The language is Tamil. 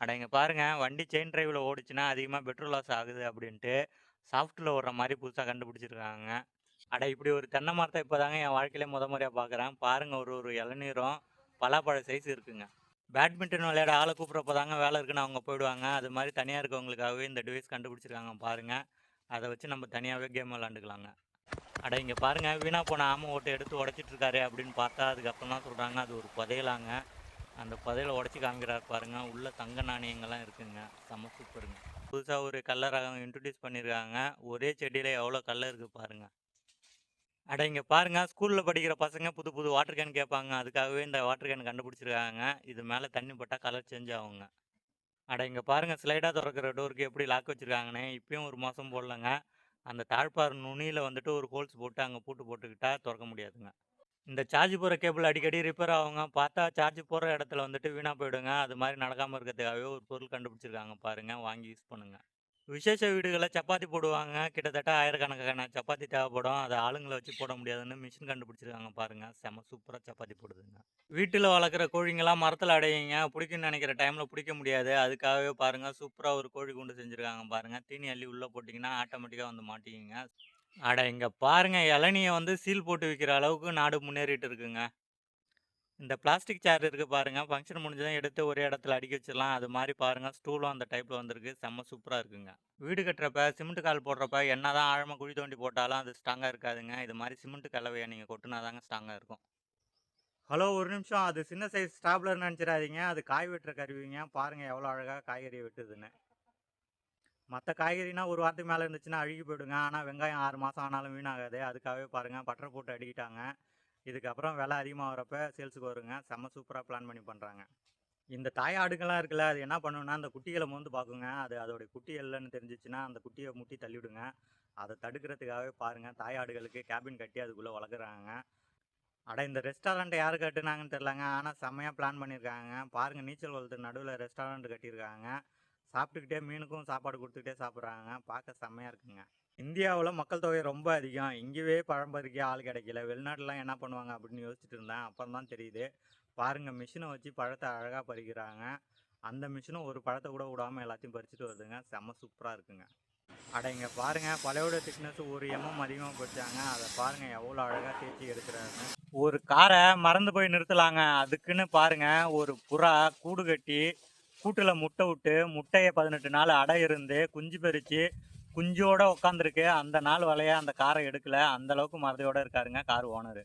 அட இங்க பாருங்க, வண்டி செயின் டிரைவ்ல ஓடுச்சுன்னா அதிகமா பெட்ரோல் லாஸ் ஆகுது அப்படின்ட்டு, சாஃப்ட்ல ஓடுற மாரி புதுசா கண்டுபிடிச்சிருக்காங்க. அட இப்படி ஒரு தென்னை மரத்த இப்பதாங்க என் வாழ்க்கையிலே முறையா பார்க்குறேன். பாருங்க ஒரு ஒரு இளநீரும் பலாப்பழ சைஸ் இருக்குங்க. பேட்மிண்டன் விளையாட ஆள கூப்பிடுறப்ப தாங்க வேலை இருக்குன்னு அவங்க போயிடுவாங்க. அது மாரி தனியா இருக்கவங்களுக்காகவே இந்த டிவைஸ் கண்டுபிடிச்சிருக்காங்க பாருங்க. அத வச்சு நம்ம தனியாவே கேம் விளையாண்டுக்கலாங்க. அட இங்க பாருங்க, வீணா போன ஆம ஓட்ட எடுத்து உடைச்சிட்டு இருக்காரு அப்படின்னு பார்த்தா, அதுக்கப்புறம் தான் சொல்றாங்க அது ஒரு புதையலாங்க. அந்த புதையல உடைச்சு காமிக்கிறாரு பாருங்க. உள்ள தங்க நாணயங்கள்லாம் இருக்குங்க. செம்ம சூப்பருங்க. புதுசா ஒரு கல்ல ரகம் இன்ட்ரோடியூஸ் பண்ணியிருக்காங்க. ஒரே செடியில எவ்வளோ கல்ல இருக்கு பாருங்க. அட இங்க பாருங்க, ஸ்கூல்ல படிக்கிற பசங்க புது புது வாட்டர் கேன் கேட்பாங்க. அதுக்காகவே இந்த வாட்டர் கேன் கண்டுபிடிச்சிருக்காங்க. இது மேல தண்ணி பட்டா கலர் சேஞ்ச் ஆகுங்க. அட இங்க பாருங்க, ஸ்லைடா தொறக்கிற டோருக்கு எப்படி லாக் வச்சிருக்காங்கன்னு. இப்பயும் 1 மாசம் போடலங்க. அந்த தாழ்ப்பாள் நுனியில வந்துட்டு ஒரு ஹோல்ஸ் போட்டு அங்க பூட்டு போட்டுக்கிட்டா தொறக்க முடியாதுங்க. இந்த சார்ஜ் போடுற கேபிள் அடிக்கடி ரிப்பேர் ஆகுங்க. பார்த்தா சார்ஜ் போடுற இடத்துல வந்துட்டு வீணா போயிடுங்க. அது மாரி நடக்காம இருக்கிறதுக்காகவே ஒரு பொருள் கண்டுபிடிச்சிருக்காங்க பாருங்க. வாங்கி யூஸ் பண்ணுங்க. விசேஷ வீடுகள்ல சப்பாத்தி போடுவாங்க. கிட்டத்தட்ட ஆயிரக்கணக்கான சப்பாத்தி தேவைப்படும். அத ஆளுங்கள வச்சு போட முடியாதுன்னு மிஷின் கண்டுபிடிச்சிருக்காங்க பாருங்க. செம்ம சூப்பரா சப்பாத்தி போடுதுங்க. வீட்டுல வளர்க்குற கோழிங்கலாம் மரத்துல அடையுங்க. புடிக்கும்னு நெனைக்கிற டைம்ல புடிக்க முடியாது. அதுக்காகவே பாருங்க சூப்பரா ஒரு கோழி கூண்டு செஞ்சிருக்காங்க பாருங்க. தீனி அள்ளி உள்ள போட்டீங்கன்னா, ஆட்டோமேட்டிக்கா வந்து மாட்டிக்குங்க. அட இங்க பாருங்க, இளநீய வந்து சீல் போட்டு விக்கிற அளவுக்கு நாடு முன்னேறிட்டு இருக்குங்க. இந்த பிளாஸ்டிக் சேர் இருக்கு பாருங்க. ஃபங்ஷன் முடிஞ்சதும் எடுத்து ஒரே இடத்துல அடுக்கி வச்சிடலாம். அது மாரி பாருங்க ஸ்டூலும் அந்த டைப்ல வந்திருக்கு. செம்ம சூப்பரா இருக்குங்க. வீடு கட்டுறப்ப, சிமெண்ட் கால் போடுறப்ப என்னதான் ஆழமா குழி தோண்டி போட்டாலும் அது ஸ்ட்ராங்கா இருக்காதுங்க. இது மாரி சிமெண்ட் கலவைய நீங்க கொட்டுனா தாங்க ஸ்ட்ராங்கா இருக்கும். ஹலோ ஒரு நிமிஷம். அது சின்ன சைஸ் ஸ்டாப்லர்ன்னு நெனச்சிராதீங்க. அது காய் வெட்டுற கருவிங்க. பாருங்க எவ்வளோ அழகா காய்கறிய வெட்டுதுன்னு. மத்த காய்கறினா ஒரு வாரத்துக்கு மேல இருந்துச்சுன்னா அழுகி போயிடுங்க. ஆனா வெங்காயம் 6 மாசம் ஆனாலும் வீணாகாது. அதுக்காகவே பாருங்க பட்டர் போட்டு அடுக்கிட்டாங்க. இதுக்கப்புறம் விலை அதிகமாகறப்ப சேல்ஸுக்கு வருங்க. செம்ம சூப்பரா பிளான் பண்ணி பண்றாங்க. இந்த தாய் ஆடுகள்லாம் இருக்குல்ல, அது என்ன பண்ணும்னா, அந்த குட்டிகள மோந்து பார்க்குங்க. அது அதோடைய குட்டி இல்லன்னு தெரிஞ்சுச்சுன்னா, அந்த குட்டிய முட்டி தள்ளிவிடுங்க. அத தடுக்கிறதுக்காகவே பாருங்க, தாய் ஆடுகளுக்கு கேபின் கட்டி அதுக்குள்ள வளர்க்குறாங்க. அட இந்த ரெஸ்டாரண்ட்ட யாரு கட்டுனாங்கன்னு தெரியலங்க. ஆனா செம்மையா பிளான் பண்ணியிருக்காங்க. பாருங்க நீச்சல் குளத்துக்கு நடுவுல ரெஸ்டாரண்ட் கட்டியிருக்காங்க. சாப்பிட்டுக்கிட்டே மீனுக்கும் சாப்பாடு குடுத்துக்கிட்டே சாப்பிடுறாங்க. பார்க்க செம்மையா இருக்குங்க. இந்தியாவுல மக்கள் தொகை ரொம்ப அதிகம். இங்கேயே பழம் பறிக்க ஆள் கிடைக்கல. வெளிநாட்டுலாம் என்ன பண்ணுவாங்க அப்படின்னு யோசிச்சுட்டு இருந்தேன். அப்புறம் தான் தெரியுது. பாருங்க மிஷின வச்சு பழத்த அழகா பறிக்கிறாங்க. அந்த மிஷினும் ஒரு பழத்த கூட விடாம எல்லாத்தையும் பறிச்சுட்டு வருதுங்க. செம்ம சூப்பரா இருக்குங்க. அட இங்க பாருங்க, பழையோட திக்னஸ் 1 அதிகமா போச்சாங்க. அத பாருங்க எவ்வளோ அழகா தேய்ச்சி எடுக்குறாருன்னு. ஒரு கார மறந்து போய் நிறுத்தலாங்க. அதுக்குன்னு பாருங்க ஒரு புறா கூடு கட்டி, கூட்டுல முட்டை விட்டு, முட்டைய 18 நாள் அடை இருந்து, குஞ்சு பொரிச்சு, குஞ்சோட உட்காந்துருக்கு. அந்த நாள் வலைய அந்த கார எடுக்கல. அந்த அளவுக்கு மறதியோட இருக்காருங்க கார் ஓனரு.